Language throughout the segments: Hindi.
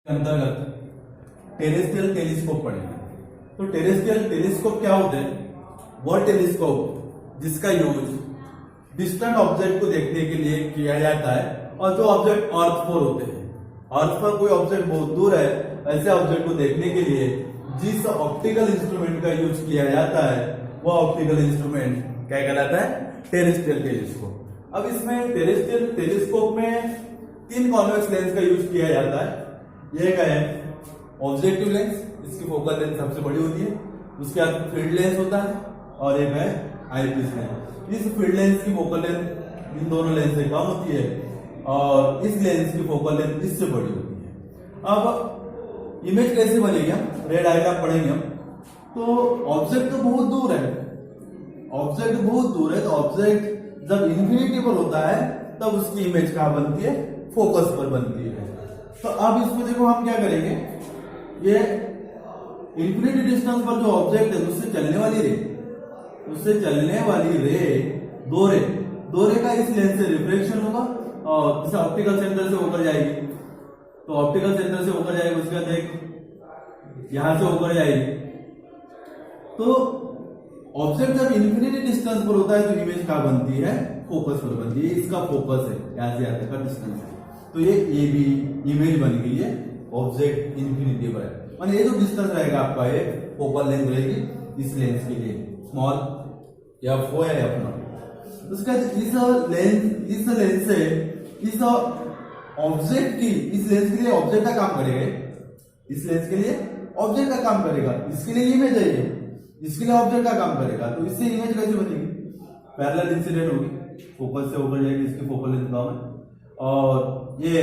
अंतर्गत टेरेस्ट्रियल टेलीस्कोप पढ़ेंगे। तो टेरेस्ट्रियल टेलीस्कोप क्या होते हैं? वह टेलीस्कोप जिसका यूज डिस्टेंट ऑब्जेक्ट को देखने के लिए किया जाता है, और जो ऑब्जेक्ट अर्थ पर होते हैं, अर्थ पर कोई ऑब्जेक्ट बहुत दूर है, ऐसे ऑब्जेक्ट को देखने के लिए जिस ऑप्टिकल इंस्ट्रूमेंट का यूज किया जाता है वह ऑप्टिकल इंस्ट्रूमेंट क्या कहलाता है? Terrestrial telescope. अब इसमें टेरेस्ट्रियल टेलीस्कोप में 3 कॉन्वेक्स लेंस का यूज किया जाता है। एक है ऑब्जेक्टिव लेंस, इसकी फोकल लेंथ सबसे बड़ी होती है, उसके बाद फील्ड लेंस होता है, और एक है आईपीस लेंस। इस फील्ड लेंस की फोकल लेंथ इन दोनों लेंस से कम होती है, और इस लेंस की फोकल लेंथ इससे बड़ी होती है। अब इमेज कैसे बनेगी? हम रे डायग्राम पढ़ेंगे हम। तो ऑब्जेक्ट तो बहुत दूर है, ऑब्जेक्ट बहुत दूर है, तो ऑब्जेक्ट जब इन्फिनिटी पर होता है तब उसकी इमेज कहां बनती है? फोकस पर बनती है। तो अब इसमें देखो हम क्या करेंगे, ये इन्फिनिटी डिस्टेंस पर जो ऑब्जेक्ट है उससे चलने वाली रे दो रे का इस लेंस से रिफ्लेक्शन होगा, और जैसे ऑप्टिकल सेंटर से होकर जाएगी, तो ऑप्टिकल सेंटर से होकर जाएगी, उसके बाद एक यहां से होकर जाएगी। तो ऑब्जेक्ट जब इन्फिनिटी डिस्टेंस पर होता है तो इमेज कहां बनती है? फोकस पर बनती है। इसका फोकस है, यहां से यहां तक का डिस्टेंस है, तो ये भी इमेज बन गई है ऑब्जेक्ट इन्फिनिटी पर है। और ये जो डिस्टेंस रहेगा आपका, ये फोकल लेंथ रहेगी इस लेंस के लिए, स्मॉल या F4 या F0। उसका इस लेंस से इस ऑब्जेक्ट की, इस लेंस के लिए ऑब्जेक्ट का काम करेगा, इस लेंस के लिए ऑब्जेक्ट का काम करेगा, इसके लिए इमेज है, इसके लिए ऑब्जेक्ट का काम करेगा। तो इससे इमेज कैसे बनेगी? पैरेलल इंसिडेंट होगी, फोकस से होकर जाएगी, इसकी फोकल लेंथ कम है, और ये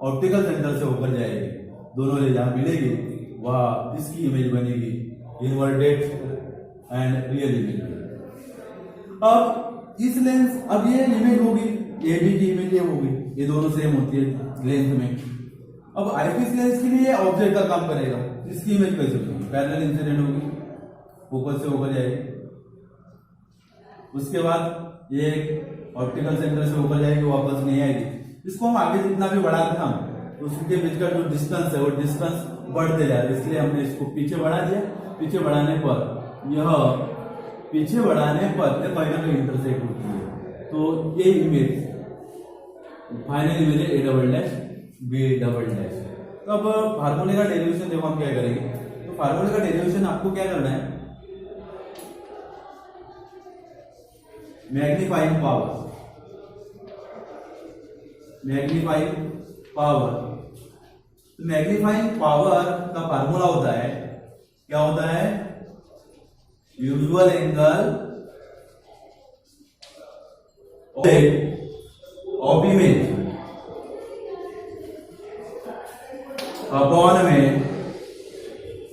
ऑप्टिकल सेंटर से होकर जाएगी, दोनों ले जहां मिलेगी वह इसकी इमेज बनेगी, इन्वर्टेड एंड रियल इमेज। अब इस लेंस, अब ये इमेज होगी, ए बी की इमेज ये होगी, ये दोनों सेम होती है लेंथ में। अब आईपीस लेंस के लिए ऑब्जेक्ट का काम करेगा, इसकी इमेज कैसे होगी? पैरेलल इंसिडेंट होगी, फोकस से होकर जाएगी, उसके बाद ये ऑप्टिकल सेंटर से होकर जाएगी, वापस नहीं आएगी। इसको हम आगे जितना भी बढ़ाते हैं तो उसके बीच का जो डिस्टेंस है वो डिस्टेंस बढ़ते जाए, इसलिए हमने इसको पीछे बढ़ा दिया। पीछे बढ़ाने पर कहीं ना कहीं इंटरसेक्ट होती है, तो ये इमेज फाइनल इमेज है A double dash B double dash. तो अब फार्मूले का डेरिवेशन देखो हम क्या करेंगे। तो फार्मूले का डेरिवेशन आपको क्या करना है? मैग्नीफाइंग पावर का फार्मूला होता है, क्या होता है? Usual angle of image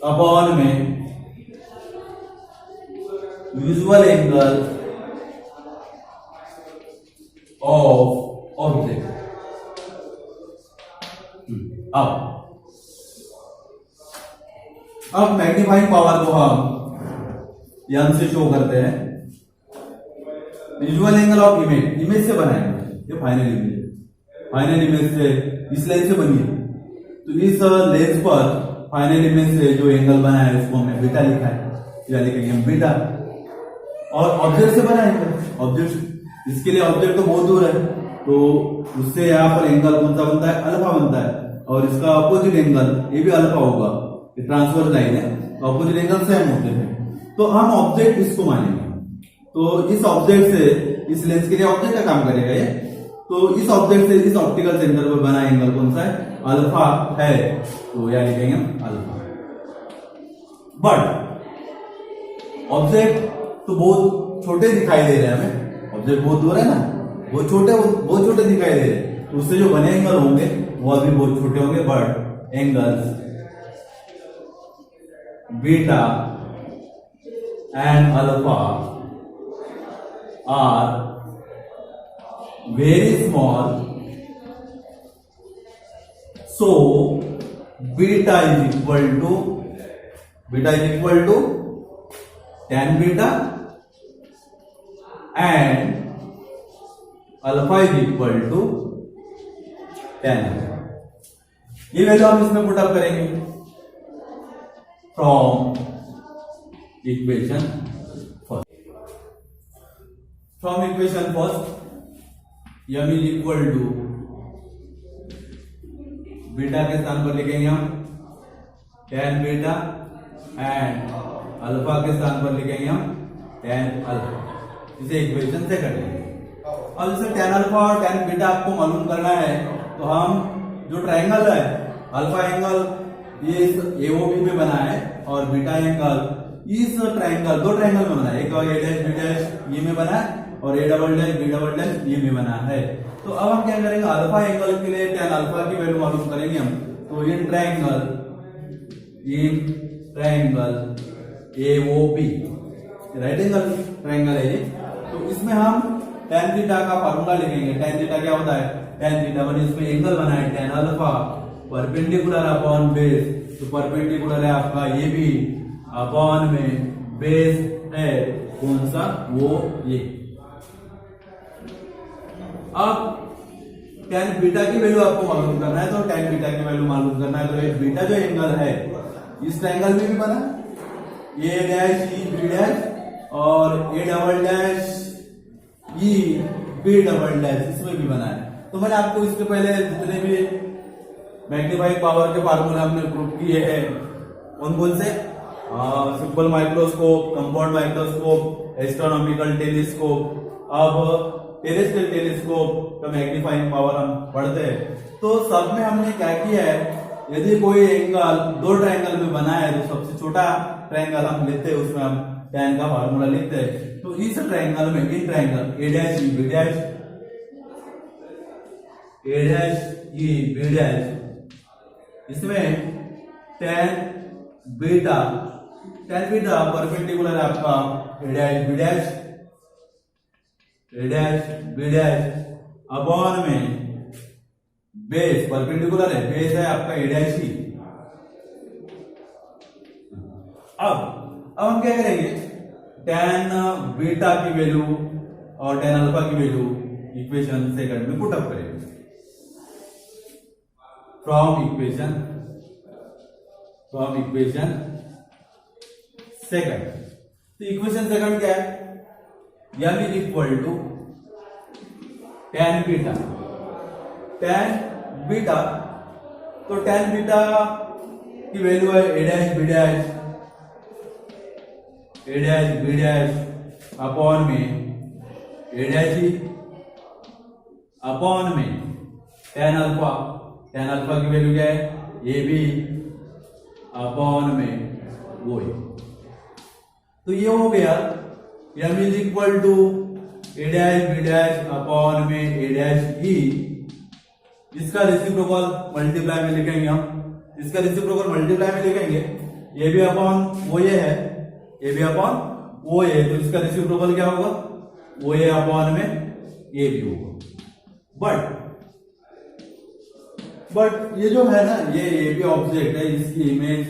upon में यूजुअल एंगल ऑफ ऑब्जेक्ट। अब मैग्नीफाइंग पावर को हम यहां से शो करते हैं, विजुअल एंगल ऑफ इमेज से बनाएंगे, ये फाइनल इमेज से इस लेंस से बनी है, तो इस लेंस पर फाइनल इमेज से जो एंगल बना है उसको हमने बीटा लिखा है, या लिखेंगे हम बीटा। और ऑब्जेक्ट से बनाएंगे, ऑब्जेक्ट, इसके लिए ऑब्जेक्ट तो बहुत दूर है, तो उससे यहाँ पर एंगल कौन सा बनता है? अल्फा बनता है, और इसका अपोजिट एंगल ये भी अल्फा होगा, ये ट्रांसवर्स लाइन है, तो अपोजिट एंगल सेम होते हैं। तो हम ऑब्जेक्ट इसको मानेंगे, तो इस ऑब्जेक्ट से इस लेंस के लिए ऑब्जेक्ट का काम करेगा ये, तो इस ऑब्जेक्ट से इस ऑप्टिकल सेंटर पर बना एंगल कौन सा है? अल्फा है, तो यह लिखेंगे हम अल्फा। बट ऑब्जेक्ट तो बहुत छोटे दिखाई दे रहे हैं हमें, ऑब्जेक्ट बहुत दूर है ना, बहुत छोटे दिखाई दे रहे हैं, तो उससे जो बने एंगल होंगे वो अभी बहुत छोटे होंगे। But angles beta and alpha are very small, so beta is equal to tan beta and alpha is equal to tan। ये वैल्यू हम इसमें पुटअप करेंगे from equation first m is equal to beta के स्थान पर लिखेंगे हम tan बीटा एंड अल्फा के स्थान पर लिखेंगे हम tan अल्फा। इसे इक्वेशन से करेंगे। अब जैसे tan अल्फा और tan बीटा आपको मालूम करना है तो हम जो ट्रायंगल है अल्फा एंगल ये AOB में बना है और बीटा एंगल इस ट्रायंगल दो ट्रायंगल में बना है, एक A डैश B डैश ये में बना है और A double dash B double dash ये में बना है। तो अब हम क्या करेंगे, अल्फा एंगल के लिए tan अल्फा की वैल्यू मालूम करेंगे हम। तो in triangle AOB right angle triangle है ये, तो इसमें हम tan थीटा का फार्मूला लिखेंगे। tan थीटा क्या होता है, tan थीटा वन इसमें एंगल बना है tan alpha perpendicular upon base, तो परपेंडिकुलर है आपका AB अपॉन में बेस है कौन सा, वो ये। अब tan बीटा की वैल्यू आपको मालूम करना है, तो tan बीटा की वैल्यू मालूम करना है तो ये बीटा जो एंगल है इस ट्रायंगल में भी बना A dash E B dash और A double dash E B double dash इसमें भी बना है। तो मैंने आपको इसके पहले जितने भी मैग्नीफाइंग पावर के फार्मूले हमने प्रूव किए हैं कौन कौन से, simple microscope, compound microscope, astronomical telescope, अब टेरेस्ट्रियल टेलीस्कोप का मैग्नीफाइंग पावर हम पढ़ते हैं। तो सब में हमने क्या किया है, यदि कोई एंगल दो ट्रायंगल में बना है तो सबसे छोटा ट्रायंगल हम लेते हैं, उसमें हम tan का फार्मूला लिखते हैं। तो इस ट्रायंगल में in triangle A dash E B dash A dash E B dash इसमें tan बीटा परपेंडिकुलर है आपका A dash B dash upon में बेस परपेंडिकुलर है, बेस है आपका A डैश E। अब हम क्या करेंगे, tan बीटा की वैल्यू और tan अल्फा की वैल्यू इक्वेशन सेकंड में पुट अप करेंगे फ्रॉम इक्वेशन सेकंड। तो इक्वेशन सेकंड क्या है, m is equal to tan beta तो tan बीटा की वैल्यू है A dash B dash upon में A डैश E अपॉन में tan अल्फा की वैल्यू क्या है AB अपॉन में वो है। तो ये हो गया m is equal to A dash B dash upon में A डैश E। इसका रेसिप्रोकल मल्टीप्लाई में लिखेंगे हम, इसका रेसिप्रोकल मल्टीप्लाई में लिखेंगे ये भी अपॉन वो ये है, ये भी अपॉन वो ये, तो इसका रेसिप्रोकल क्या होगा, वो ये अपॉन में ये भी होगा। बट ये जो है ना ये भी ऑब्जेक्ट है, इसकी इमेज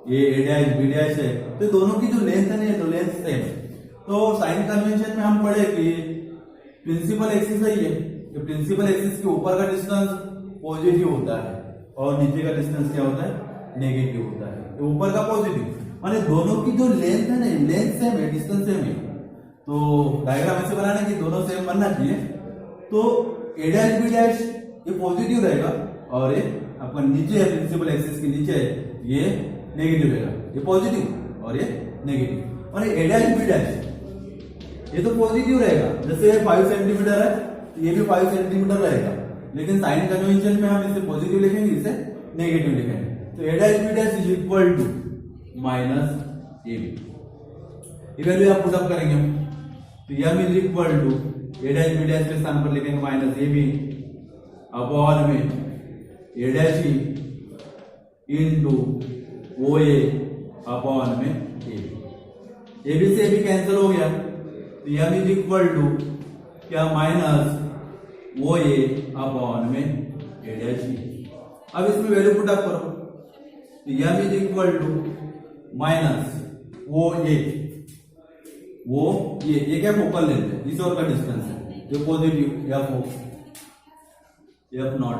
ये A डैश B डैश है, तो दोनों की जो लेंथ है ना तो लेंथ सेम है। तो साइन कन्वेंशन में हम पढ़े कि प्रिंसिपल एक्सिस है ये, प्रिंसिपल एक्सिस के ऊपर का डिस्टेंस पॉजिटिव होता है और नीचे का डिस्टेंस क्या होता है, नेगेटिव होता है। तो ऊपर का पॉजिटिव माने दोनों की जो लेंथ है ना लेंथ सेम है, डिस्टेंस सेम है। तो डायग्राम ऐसे बनाना कि दोनों सेम बनना चाहिए। तो A डैश B डैश ये पॉजिटिव रहेगा और ये आपका नीचे है प्रिंसिपल एक्सिस के नीचे है ये नेगेटिव रहेगा, ये पॉजिटिव और ये नेगेटिव। और A डैश B डैश ये तो पॉजिटिव रहेगा, जैसे ये 5 सेंटीमीटर है तो ये भी 5 सेंटीमीटर रहेगा, लेकिन साइन कन्वेंशन में हम इसे पॉजिटिव लिखेंगे, इसे नेगेटिव लिखेंगे। तो A dash B dash is equal to minus AB। ये वैल्यू आप पुट अप करेंगे हम, तो m is equal to A dash B dash के स्थान पर लिखेंगे माइनस AB अपॉन में A dash E into OA upon में AB से AB कैंसिल हो गया, तो m इज इक्वल टू क्या माइनस OA अपॉन में A डैश E। अब इसमें वैल्यू पुट अप करो, तो m is equal to minus OA, वो ये क्या फोकल लेंथ है, इस और का डिस्टेंस है, जो पॉजिटिव F0 F0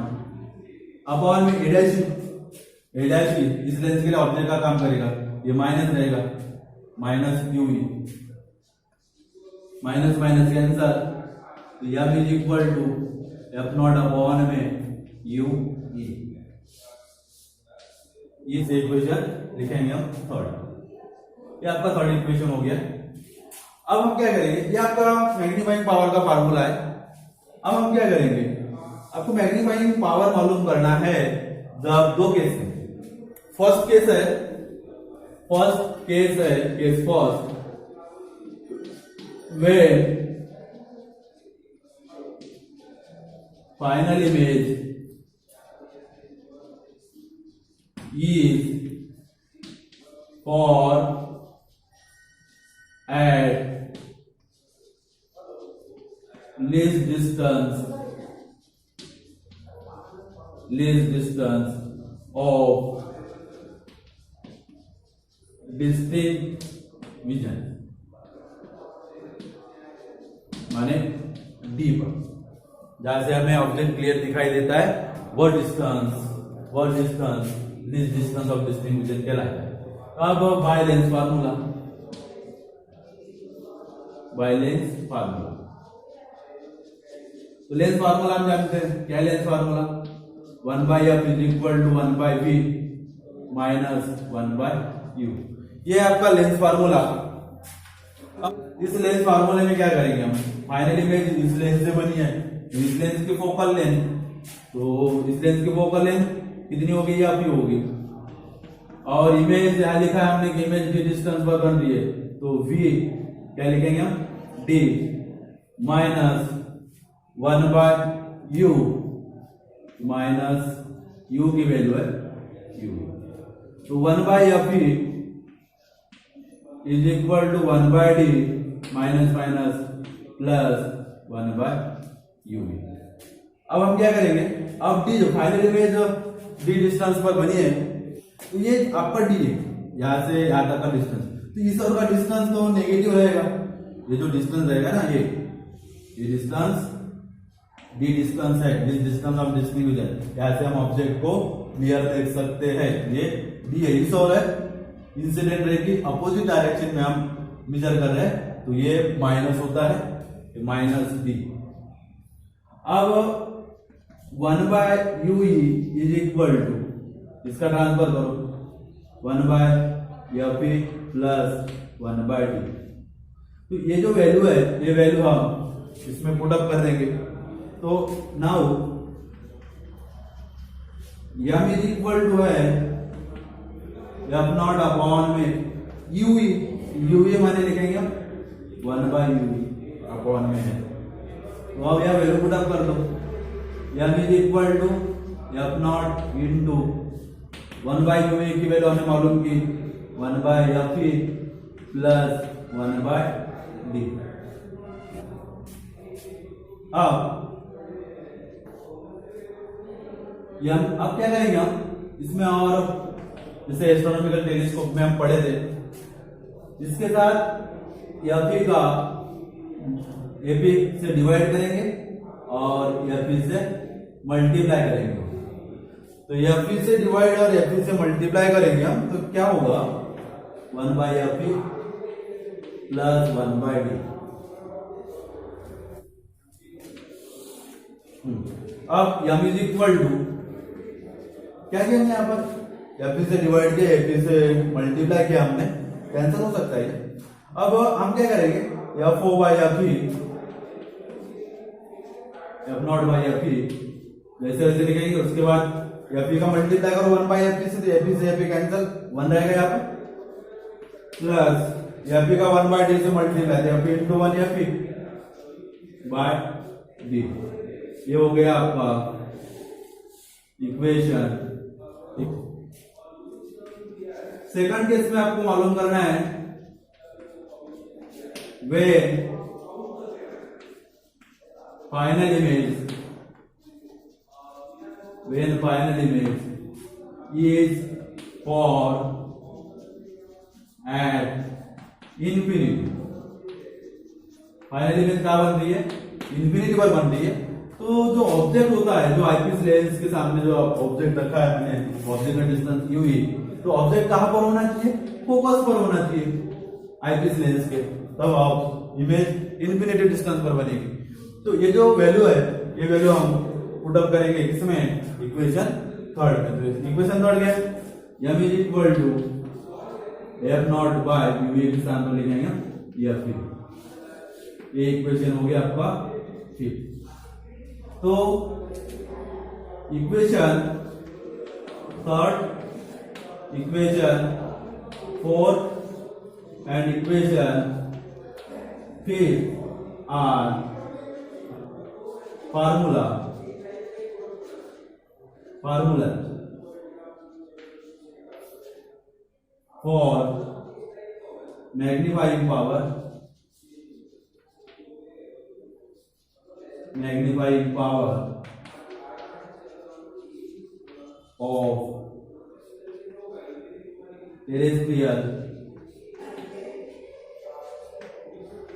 अपॉन में ए डैश भी इस लेंस के लिए ऑब्जेक्ट का काम करेगा, ये माइनस रहेगा, minus U minus minus cancel, तो M is equal to F not upon में यू ई। इस इक्वेशन लिखेंगे हम थर्ड। ये आपका थर्ड इक्वेशन हो गया। अब हम क्या करेंगे, ये आपका मैग्नीफाइंग पावर का फार्मूला है। अब हम क्या करेंगे, आपको मैग्नीफाइंग पावर मालूम करना है जब दो केस है। फर्स्ट केस है case first when final image is for at least distance of distinct vision, माने डी पर जहां से हमें ऑब्जेक्ट क्लियर दिखाई देता है वो distance distance of distinct vision कहलाता है। अब बाय लेंस फार्मूला, तो लेंस फार्मूला हम जानते हैं क्या, lens formula 1/f is equal to 1/v minus 1/u। ये आपका लेंस फार्मूला। इस लेंस फार्मूले में क्या करेंगे हम, फाइनल इमेज इस लेंस से बनी है, इस लेंस की फोकल लेंथ, तो इस लेंस की फोकल लेंथ कितनी होगी, या भी होगी, और इमेज यहां लिखा है हमने कि इमेज की डिस्टेंस पर बन रही है, तो v क्या लिखेंगे हम, d minus 1/u minus u की वैल्यू है u, तो 1/f is equal to 1/d minus minus plus 1/u। अब हम क्या करेंगे, अब डी जो फाइनल इमेज डी डिस्टेंस पर बनी है, तो ये आपका डी है, यहां से यहां तक का डिस्टेंस, तो इस और का डिस्टेंस तो नेगेटिव रहेगा, ये जो डिस्टेंस रहेगा ना, ये डिस्टेंस डी डिस्टेंस है, this distance of distinct vision, यहां से हम ऑब्जेक्ट को क्लियर देख सकते हैं, ये डी है। इस और है इंसिडेंट रे की अपोजिट डायरेक्शन में हम मेजर कर रहे हैं, तो ये माइनस होता है, माइनस डी। अब 1/u इज इक्वल टू, इसका ट्रांसफर करो 1/f प्लस 1/d, तो ये जो वैल्यू है, ये वैल्यू हम इसमें पुट अप कर देंगे, तो now m is equal to है एफ नॉट अपॉन में यूई माने लिखेंगे हम 1/u अपॉन में है, तो अब यह वैल्यू पुट अप कर दो, m is equal to F nought into 1/u की वैल्यू हमने मालूम की 1/f प्लस 1/d। अब क्या करेंगे हम इसमें, और जैसे एस्ट्रोनॉमिकल टेलीस्कोप में हम पढ़े थे, इसके साथ एफ का एपी से डिवाइड करेंगे और एफी से मल्टीप्लाई करेंगे, तो एफी से डिवाइड और एफी से मल्टीप्लाई करेंगे हम, तो क्या होगा 1/f प्लस 1/d। अब m इज इक्वल टू क्या किया हमने यहाँ पर, एफी से डिवाइड किया, एफी से मल्टीप्लाई किया हमने, कैंसिल हो सकता है। अब हम क्या करेंगे, f/f f0/f वैसे वैसे लिखेंगे, उसके बाद एफी का मल्टीप्लाई करो 1/f से, तो एफी से एफी कैंसिल, 1 रहेगा यहाँ पे, प्लस एफी का 1/d से मल्टीप्लाई, एफी इंटू 1 एफी बाय डी। ये हो गया आपका इक्वेशन। सेकंड केस में आपको मालूम करना है when final image is for at infinity, final image क्या बन रही है, इंफिनिटी पर बन रही है, तो तो जो ऑब्जेक्ट होता है, जो आईपीस लेंस के सामने जो ऑब्जेक्ट रखा है मैंने, ऑब्जेक्ट डिस्टेंस की हुई, तो ऑब्जेक्ट कहां पर होना चाहिए? फोकस पर होना चाहिए आईपीस लेंस के, तब आप इमेज इन्फिनिटी डिस्टेंस पर बनेगी। तो ये जो वैल्यू है, ये वैल्यू हम पुट अप करेंगे इसमें इक्वेशन थर्ड में। तो इक्वेशन थर्ड क्या है? m is equal to F nought by UV के स्थान पर लिखेंगे एफ। ये इक्वेशन हो गया आपका फिफ्थ। तो equation third, equation fourth and equation fifth are formula for magnifying power of terrestrial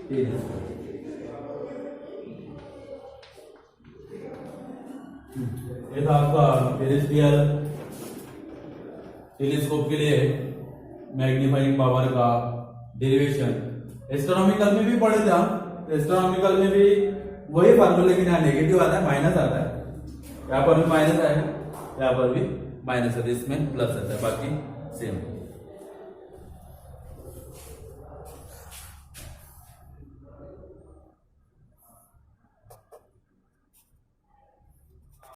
telescope। ये था आपका टेरेस्ट्रियल टेलीस्कोप के लिए मैग्नीफाइंग पावर का डेरिवेशन। एस्ट्रोनॉमिकल में भी पढ़े थे हम। एस्ट्रोनॉमिकल में भी वही फार्मूला, लेकिन यहाँ नेगेटिव आता है, माइनस आता है। यहाँ पर भी माइनस आएगा, यहाँ पर भी माइनस आता है, इसमें प्लस आता है, बाकी सेम।